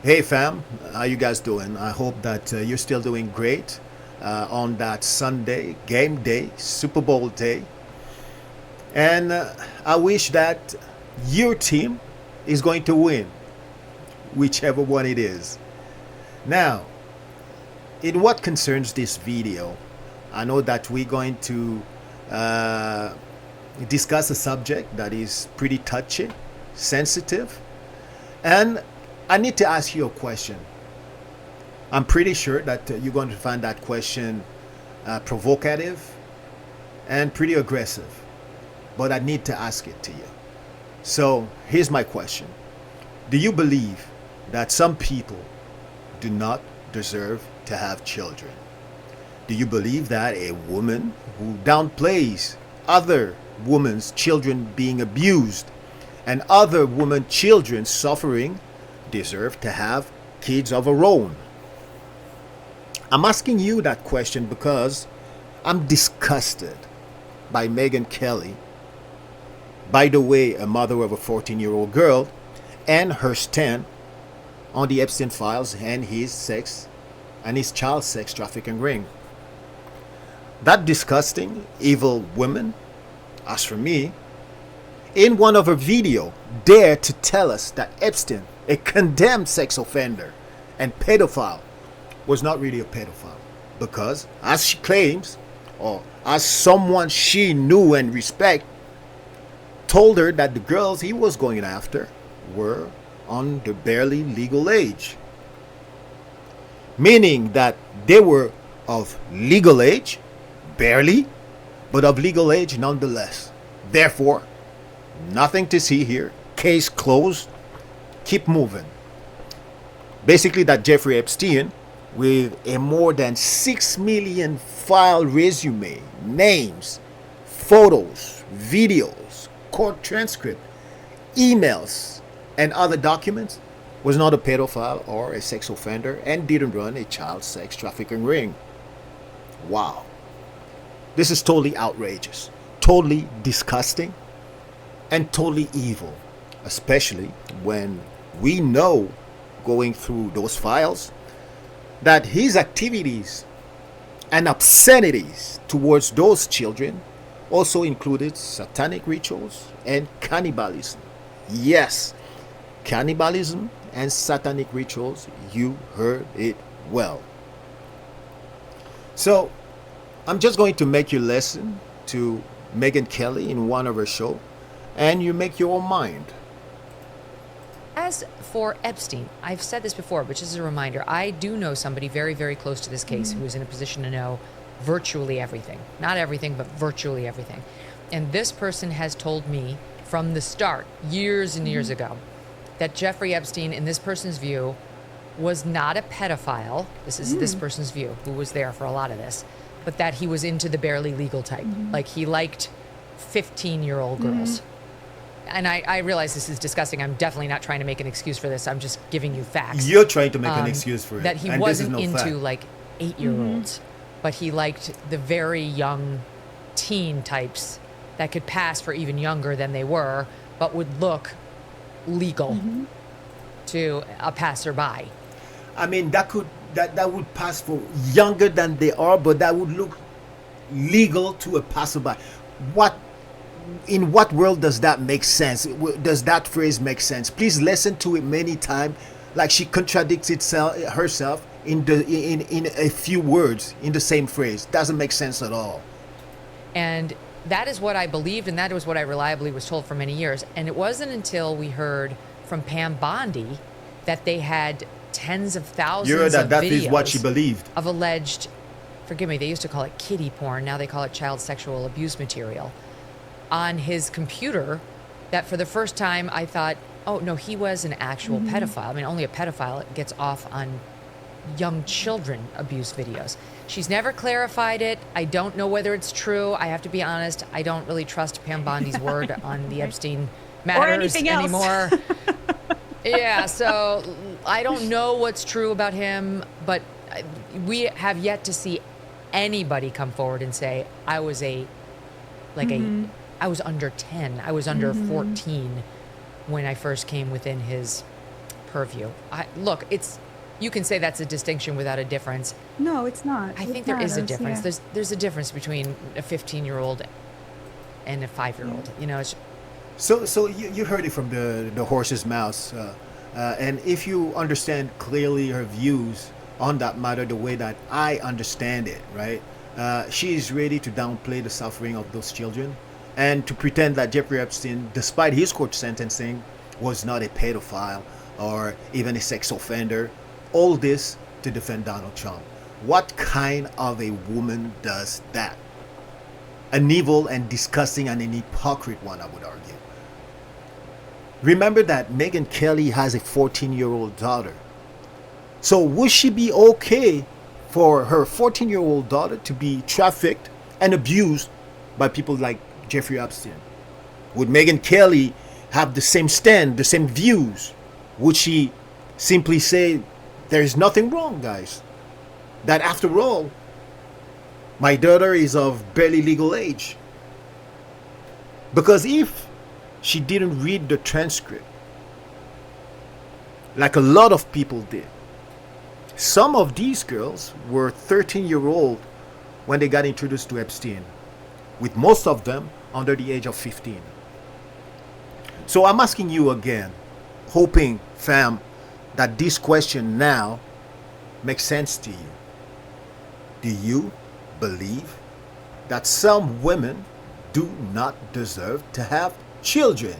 Hey fam, how you guys doing? I hope that you're still doing great on that Sunday, game day, Super Bowl day. And I wish that your team is going to win, whichever one it is. Now, in what concerns this video, I know that we're going to uh, discuss a subject that is pretty touchy, sensitive, and I need to ask you a question. I'm pretty sure that you're going to find that question provocative and pretty aggressive, but I need to ask it to you. So here's my question. Do you believe that some people do not deserve to have children? Do you believe that a woman who downplays other women's children being abused and other women's children suffering deserve to have kids of her own? I'm asking you that question because I'm disgusted by Megyn Kelly, by the way, a mother of a 14-year-old girl, and her stand on the Epstein files and his child sex trafficking ring. That disgusting, evil woman, as for me, in one of her video, dared to tell us that Epstein, a condemned sex offender and pedophile, was not really a pedophile because, as she claims, or as someone she knew and respect told her, that the girls he was going after were on the barely legal age, meaning that they were of legal age, barely, but of legal age nonetheless. Therefore, nothing to see here. Case closed. Keep moving. Basically, that Jeffrey Epstein, with a more than 6 million file resume, names, photos, videos, court transcript, emails, and other documents, was not a pedophile or a sex offender and didn't run a child sex trafficking ring. Wow. This is totally outrageous, totally disgusting, and totally evil, especially when we know, going through those files, that his activities and obscenities towards those children also included satanic rituals and cannibalism. Yes, cannibalism and satanic rituals, you heard it well. So, I'm just going to make you listen to Megyn Kelly in one of her shows, and you make your own mind. As for Epstein, I've said this before, but just as a reminder, I do know somebody very, very close to this case who is in a position to know virtually everything. Not everything, but virtually everything. And this person has told me from the start, years and years ago, that Jeffrey Epstein, in this person's view, was not a pedophile. This is this person's view, who was there for a lot of this, but that he was into the barely legal type. Like he liked 15-year-old girls. And I realize this is disgusting. I'm definitely not trying to make an excuse for this. I'm just giving you facts. You're trying to make an excuse for it. That he and wasn't this is no into fact. like 8-year-olds, but he liked the very young teen types that could pass for even younger than they were, but would look legal to a passerby. I mean, that would pass for younger than they are, but that would look legal to a passerby. In what world does that make sense? Does that phrase make sense? Please listen to it many times, like she contradicts herself in a few words in the same phrase. Doesn't make sense at all. And that is what I believed, and that was what I reliably was told for many years. And it wasn't until we heard from Pam Bondi that they had tens of thousands of that videos is what she believed. of alleged, forgive me, they used to call it kiddie porn. Now they call it child sexual abuse material on his computer, that for the first time I thought, oh no, he was an actual pedophile. I mean, only a pedophile gets off on young children abuse videos. She's never clarified it. I don't know whether it's true. I have to be honest. I don't really trust Pam Bondi's word on the Epstein matters anymore. Yeah, so I don't know what's true about him, but we have yet to see anybody come forward and say, I was I was under 10. I was under 14 when I first came within his purview. Look, you can say that's a distinction without a difference. No, it's not. I It think there is a matters, difference. yeah. There's a difference between a 15-year-old and a 5-year-old. You know, it's So you heard it from the horse's mouth, and if you understand clearly her views on that matter, the way that I understand it, right? She is ready to downplay the suffering of those children, and to pretend that Jeffrey Epstein, despite his court sentencing, was not a pedophile or even a sex offender. All this to defend Donald Trump. What kind of a woman does that? An evil and disgusting and an hypocrite one, I would argue. Remember that Megyn Kelly has a 14-year-old daughter. So would she be okay for her 14-year-old daughter to be trafficked and abused by people like Jeffrey Epstein? Would Megyn Kelly have the same stand, the same views? Would she simply say, there's nothing wrong, guys? That after all, my daughter is of barely legal age. Because if she didn't read the transcript, like a lot of people did, some of these girls were 13-year-old when they got introduced to Epstein, with most of them under the age of 15. So I'm asking you again, hoping, fam, that this question now makes sense to you. Do you believe that some women do not deserve to have children?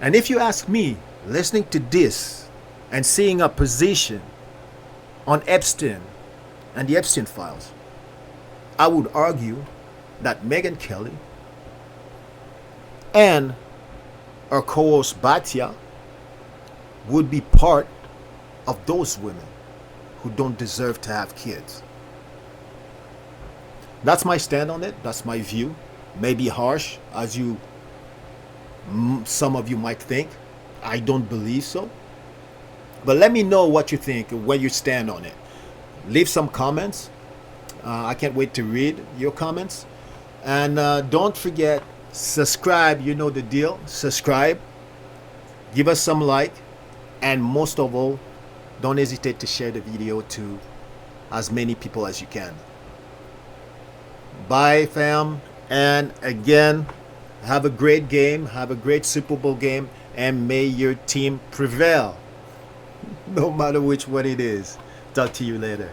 And if you ask me, listening to this and seeing a position on Epstein and the Epstein files, I would argue that Megyn Kelly and our co-host Batya would be part of those women who don't deserve to have kids. That's my stand on it. That's my view. Maybe harsh, as some of you might think. I don't believe so. But let me know what you think, where you stand on it. Leave some comments. I can't wait to read your comments. And don't forget, subscribe. You know the deal. Subscribe. Give us some like. And most of all, don't hesitate to share the video to as many people as you can. Bye, fam. And again, have a great game. Have a great Super Bowl game. And may your team prevail, no matter which one it is. Talk to you later.